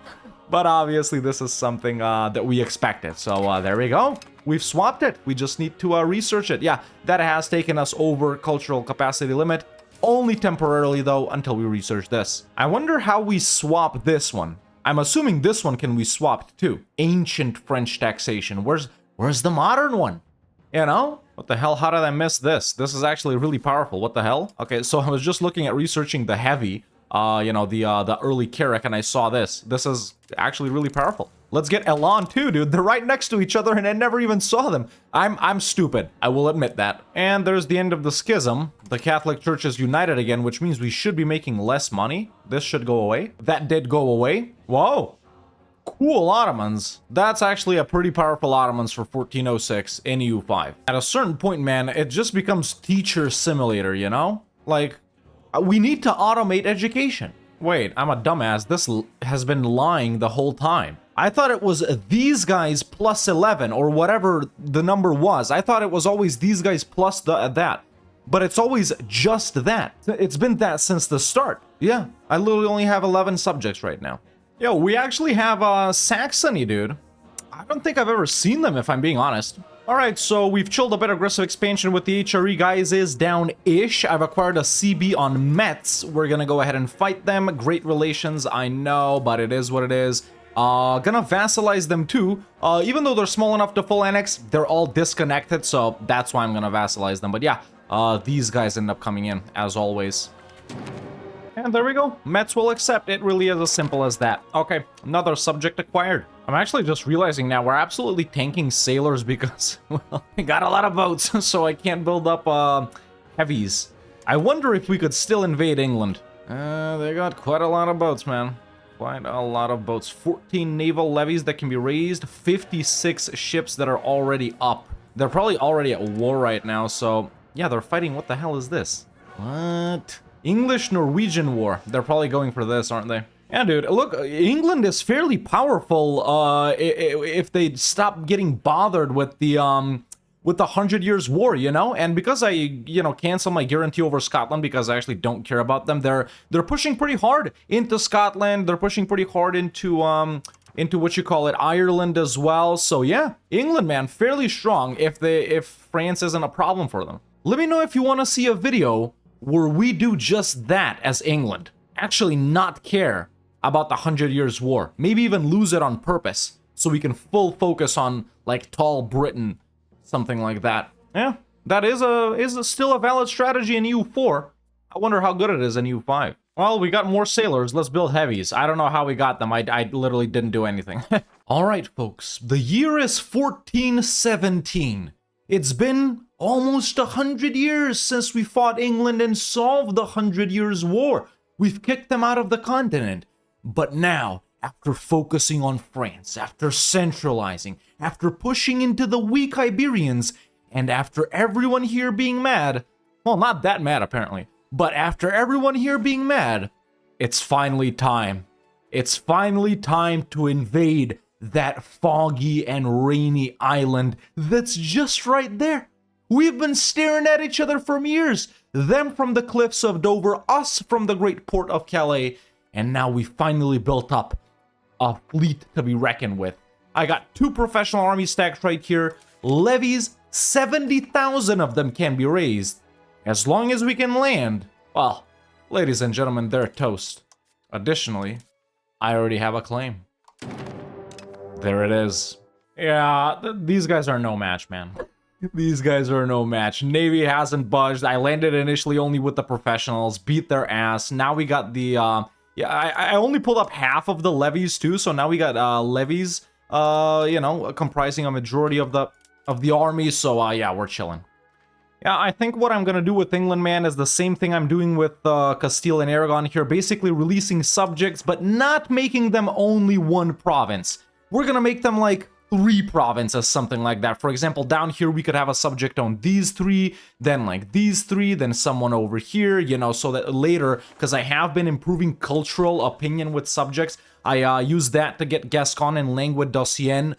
But obviously, this is something that we expected. So there we go. We've swapped it. We just need to research it. Yeah, that has taken us over cultural capacity limit. Only temporarily, though, until we research this. I wonder how we swap this one. I'm assuming this one can be swapped too. Ancient French taxation. Where's the modern one? You know? What the hell? How did I miss this? This is actually really powerful. What the hell? Okay, so I was just looking at researching the heavy. You know, the early Carrack, and I saw this. This is actually really powerful. Let's get Elan too, dude. They're right next to each other, and I never even saw them. I'm stupid. I will admit that. And there's the end of the schism. The Catholic Church is united again, which means we should be making less money. This should go away. That did go away. Whoa. Cool Ottomans. That's actually a pretty powerful Ottomans for 1406 in EU5. At a certain point, man, it just becomes teacher simulator, you know? Like, we need to automate education. Wait, I'm a dumbass. This has been lying the whole time. I thought it was these guys plus 11 or whatever the number was. I thought it was always these guys plus that. But it's always just that. It's been that since the start. Yeah, I literally only have 11 subjects right now. Yo, we actually have Saxony, dude. I don't think I've ever seen them, if I'm being honest. Alright, so we've chilled a bit. Aggressive expansion with the HRE guys is down-ish. I've acquired a CB on Metz. We're gonna go ahead and fight them. Great relations, I know, but it is what it is. Gonna vassalize them too. Even though they're small enough to full annex, they're all disconnected, so that's why I'm gonna vassalize them. But yeah, these guys end up coming in, as always. And there we go. Metz will accept. It really is as simple as that. Okay, another subject acquired. I'm actually just realizing now we're absolutely tanking sailors because, well, we got a lot of boats, so I can't build up heavies. I wonder if we could still invade England. They got quite a lot of boats, man. Quite a lot of boats. 14 naval levies that can be raised. 56 ships that are already up. They're probably already at war right now, so yeah, they're fighting. What the hell is this? What? English-Norwegian war. They're probably going for this, aren't they? Yeah, dude. Look, England is fairly powerful if they stop getting bothered with the 100 Years' War, you know? And because I, you know, cancel my guarantee over Scotland because I actually don't care about them, they're pushing pretty hard into Scotland. They're pushing pretty hard into what you call it, Ireland as well. So yeah, England, man, fairly strong if France isn't a problem for them. Let me know if you want to see a video where we do just that as England. Actually not care about the 100 Years' War. Maybe even lose it on purpose so we can full focus on, like, Tall Britain, something like that. Yeah, that is still a valid strategy in EU4. I wonder how good it is in EU5. Well, we got more sailors. Let's build heavies. I don't know how we got them. I literally didn't do anything. All right, folks. The year is 1417. It's been almost 100 years since we fought England and solved the 100 Years' War. We've kicked them out of the continent. But now, after focusing on France, after centralizing, after pushing into the weak Iberians, and after everyone here being mad, well, not that mad apparently, but after everyone here being mad, it's finally time. It's finally time to invade that foggy and rainy island that's just right there. We've been staring at each other for years. Them from the cliffs of Dover, us from the great port of Calais, and now we finally built up a fleet to be reckoned with. I got 2 professional army stacks right here. Levies, 70,000 of them can be raised. As long as we can land, well, ladies and gentlemen, they're toast. Additionally, I already have a claim. There it is. Yeah, these guys are no match, man. These guys are no match. Navy hasn't budged. I landed initially only with the professionals, beat their ass. Now we got the, yeah, I only pulled up half of the levies too, so now we got levies, you know, comprising a majority of the army, so yeah, we're chilling. Yeah, I think what I'm gonna do with England, man, is the same thing I'm doing with Castile and Aragon here, basically releasing subjects, but not making them only one province. We're gonna make them like 3 provinces, something like that. For example, down here we could have a subject on these 3, then like these 3, then someone over here, you know, so that later, because I have been improving cultural opinion with subjects, I use that to get Gascon and Langue d'Occitanie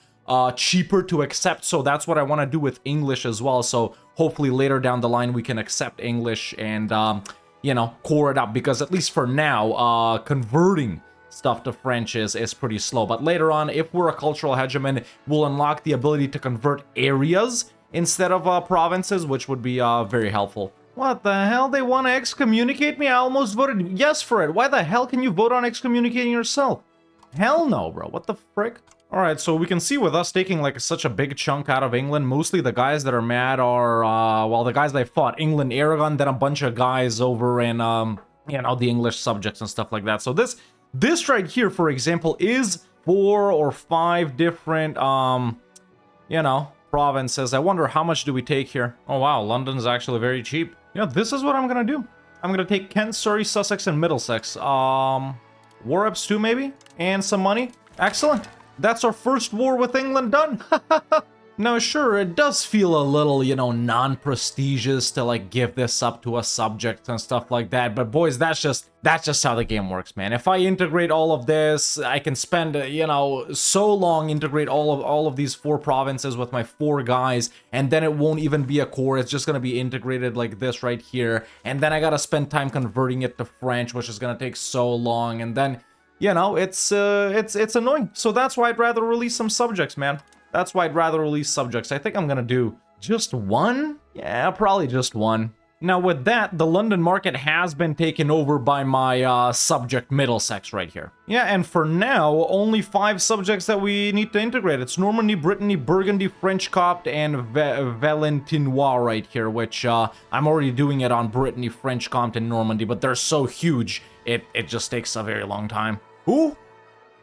cheaper to accept, so that's what I want to do with English as well. So hopefully later down the line we can accept English and, you know, core it up, because at least for now, converting stuff to French is pretty slow. But later on, if we're a cultural hegemon, we'll unlock the ability to convert areas instead of provinces, which would be very helpful. What the hell? They want to excommunicate me? I almost voted yes for it. Why the hell can you vote on excommunicating yourself? Hell no, bro. What the frick? Alright, so we can see with us taking like such a big chunk out of England, mostly the guys that are mad are, well, the guys that fought England, Aragon, then a bunch of guys over in, you know, the English subjects and stuff like that. So this right here, for example, is 4 or 5 different, you know, provinces. I wonder how much do we take here? Oh, wow, London's actually very cheap. Yeah, this is what I'm gonna do. I'm gonna take Kent, Surrey, Sussex, and Middlesex. War-ups too, maybe? And some money. Excellent. That's our first war with England done. Now, sure, it does feel a little, you know, non-prestigious to, like, give this up to a subject and stuff like that. But, boys, that's just how the game works, man. If I integrate all of this, I can spend, you know, so long integrate all of these 4 provinces with my 4 guys, and then it won't even be a core. It's just gonna be integrated like this right here. And then I gotta spend time converting it to French, which is gonna take so long. And then, you know, it's annoying. So that's why I'd rather release some subjects, man. That's why I'd rather release subjects. I think I'm gonna do just 1? Yeah, probably just 1. Now with that, the London market has been taken over by my subject Middlesex right here. Yeah, and for now, only 5 subjects that we need to integrate. It's Normandy, Brittany, Burgundy, French Copt, and Valentinois right here, which I'm already doing it on Brittany, French Copt, and Normandy, but they're so huge, it just takes a very long time. Ooh!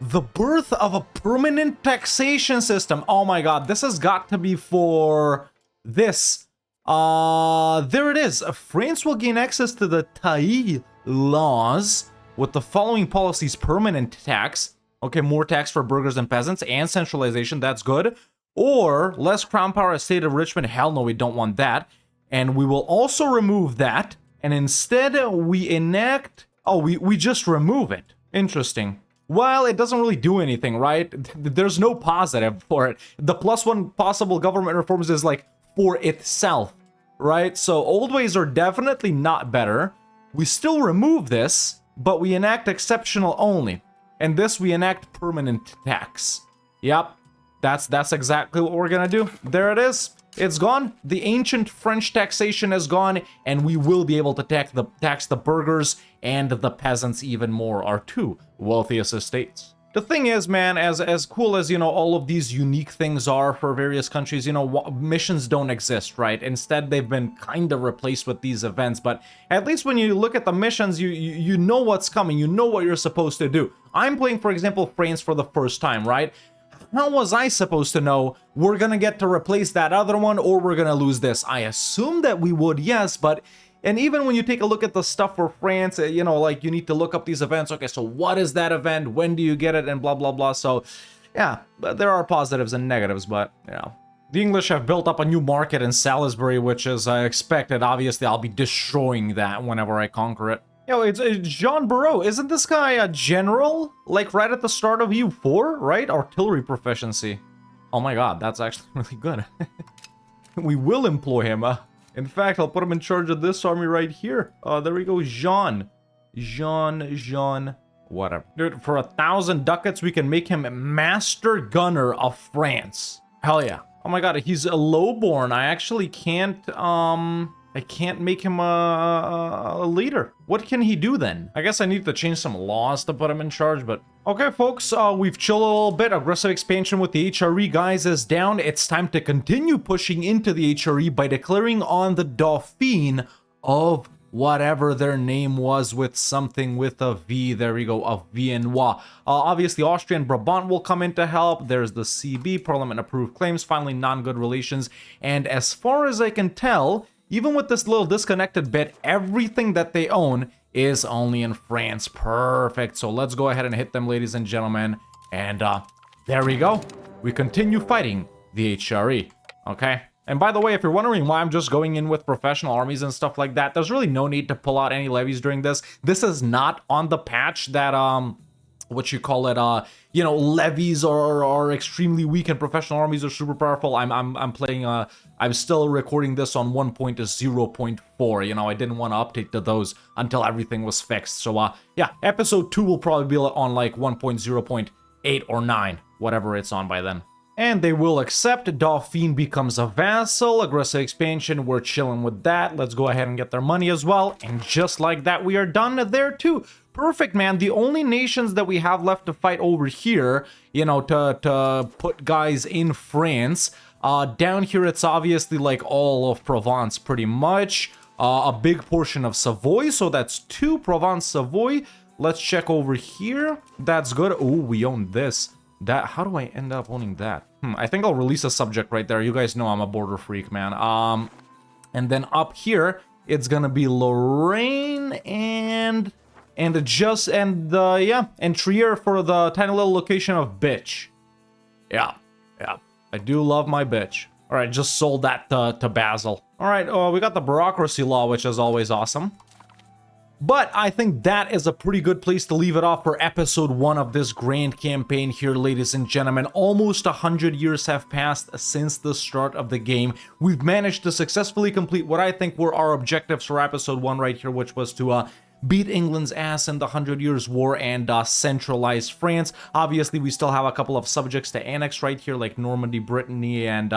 The birth of a permanent taxation system. Oh my god, this has got to be for this. There it is. France will gain access to the taille laws with the following policies: permanent tax. Okay, more tax for burghers and peasants, and centralization, that's good. Or less crown power, estate enrichment. Hell no, we don't want that. And we will also remove that. And instead, we enact... Oh, we just remove it. Interesting. Well, it doesn't really do anything, right? There's no positive for it. The +1 possible government reforms is like for itself, right? So old ways are definitely not better. We still remove this, but we enact exceptional only. And this we enact permanent tax. Yep, that's exactly what we're gonna do. There it is. It's gone. The ancient French taxation is gone, and we will be able to tax the burghers and the peasants even more, our 2 wealthiest estates. The thing is, man, as cool as, you know, all of these unique things are for various countries, you know, missions don't exist, right? Instead, they've been kind of replaced with these events, but at least when you look at the missions, you know what's coming, you know what you're supposed to do. I'm playing, for example, France for the first time, right? How was I supposed to know we're gonna get to replace that other one or we're gonna lose this? I assume that we would, yes, but... And even when you take a look at the stuff for France, you know, like, you need to look up these events. Okay, so what is that event? When do you get it? And blah, blah, blah. So, yeah, but there are positives and negatives, but, you know. The English have built up a new market in Salisbury, which is expected. Obviously, I'll be destroying that whenever I conquer it. Yo, it's Jean Barreau. Isn't this guy a general? Like, right at the start of EU4, right? Artillery proficiency. Oh my god, that's actually really good. We will employ him. In fact, I'll put him in charge of this army right here. There we go, Jean. whatever. Dude, for 1,000 ducats, we can make him Master Gunner of France. Hell yeah. Oh my god, he's a lowborn. I actually can't, I can't make him a leader. What can he do then? I guess I need to change some laws to put him in charge, but... Okay, folks, we've chilled a little bit. Aggressive expansion with the HRE guys is down. It's time to continue pushing into the HRE by declaring on the Dauphine of whatever their name was, with something with a V. There we go, a Viennois. Obviously, Austria and Brabant will come in to help. There's the CB, Parliament approved claims, finally non-good relations. And as far as I can tell, even with this little disconnected bit, everything that they own is only in France. Perfect. So let's go ahead and hit them, ladies and gentlemen. And there we go. We continue fighting the HRE. Okay. And by the way, if you're wondering why I'm just going in with professional armies and stuff like that, there's really no need to pull out any levies during this. This is not on the patch that, what you call it, you know, levies are extremely weak and professional armies are super powerful. I'm playing, I'm still recording this on 1.0.4. You know, I didn't want to update to those until everything was fixed. So, yeah, episode 2 will probably be on like 1.0.8 or 9, whatever it's on by then. And they will accept. Dauphine becomes a vassal. Aggressive expansion, we're chilling with that. Let's go ahead and get their money as well. And just like that, we are done there too. Perfect, man. The only nations that we have left to fight over here, you know, to put guys in France. Down here, it's obviously like all of Provence pretty much. A big portion of Savoy, so that's 2. Provence, Savoy. Let's check over here. That's good. Oh, we own this. That, how do I end up owning that? I think I'll release a subject right there. You guys know I'm a border freak, man. And then up here, it's gonna be Lorraine and Trier for the tiny little location of bitch. Yeah, I do love my bitch. All right, just sold that to Basel. All right, we got the bureaucracy law, which is always awesome. But I think that is a pretty good place to leave it off for episode 1 of this grand campaign here, ladies and gentlemen. Almost 100 years have passed since the start of the game. We've managed to successfully complete what I think were our objectives for episode 1 right here, which was to beat England's ass in the 100 Years' War and centralize France. Obviously, we still have a couple of subjects to annex right here, like Normandy, Brittany, and,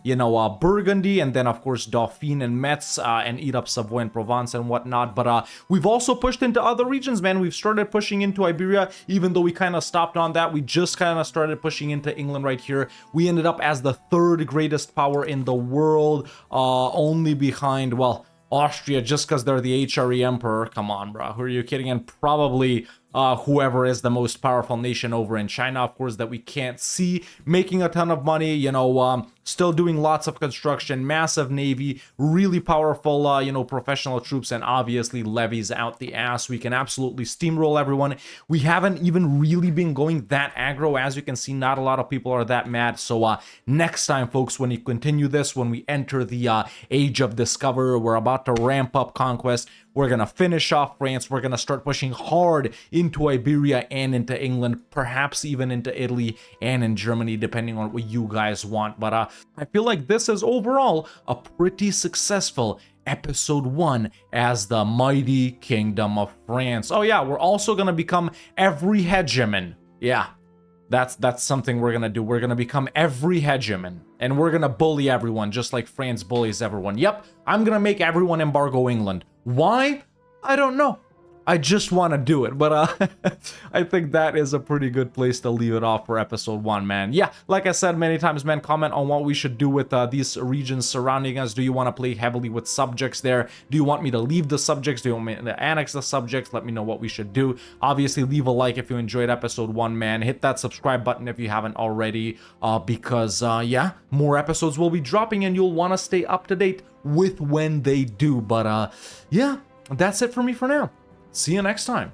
you know, Burgundy, and then, of course, Dauphine and Metz, and eat up Savoy and Provence and whatnot. But we've also pushed into other regions, man. We've started pushing into Iberia, even though we kind of stopped on that. We just kind of started pushing into England right here. We ended up as the 3rd greatest power in the world, only behind, well, Austria, just because they're the HRE emperor. Come on, bro. Who are you kidding? And probably whoever is the most powerful nation over in China, of course, that we can't see, making a ton of money, you know, still doing lots of construction, massive navy, really powerful, you know, professional troops, and obviously levies out the ass. We can absolutely steamroll everyone. We haven't even really been going that aggro. As you can see, not a lot of people are that mad. So next time, folks, when we continue this, when we enter the Age of Discover, we're about to ramp up conquest. We're going to finish off France. We're going to start pushing hard into Iberia and into England, perhaps even into Italy and in Germany, depending on what you guys want. But I feel like this is overall a pretty successful episode 1 as the mighty Kingdom of France. Oh yeah, we're also going to become every hegemon. Yeah, that's something we're going to do. We're going to become every hegemon. And we're going to bully everyone, just like France bullies everyone. Yep, I'm going to make everyone embargo England. Why? I don't know. I just want to do it. But I think that is a pretty good place to leave it off for episode 1, man. Yeah, like I said many times, man, comment on what we should do with these regions surrounding us. Do you want to play heavily with subjects there? Do you want me to leave the subjects? Do you want me to annex the subjects? Let me know what we should do. Obviously, leave a like if you enjoyed episode 1, man. Hit that subscribe button if you haven't already, because, yeah, more episodes will be dropping and you'll want to stay up to date with when they do. But, yeah, that's it for me for now. See you next time.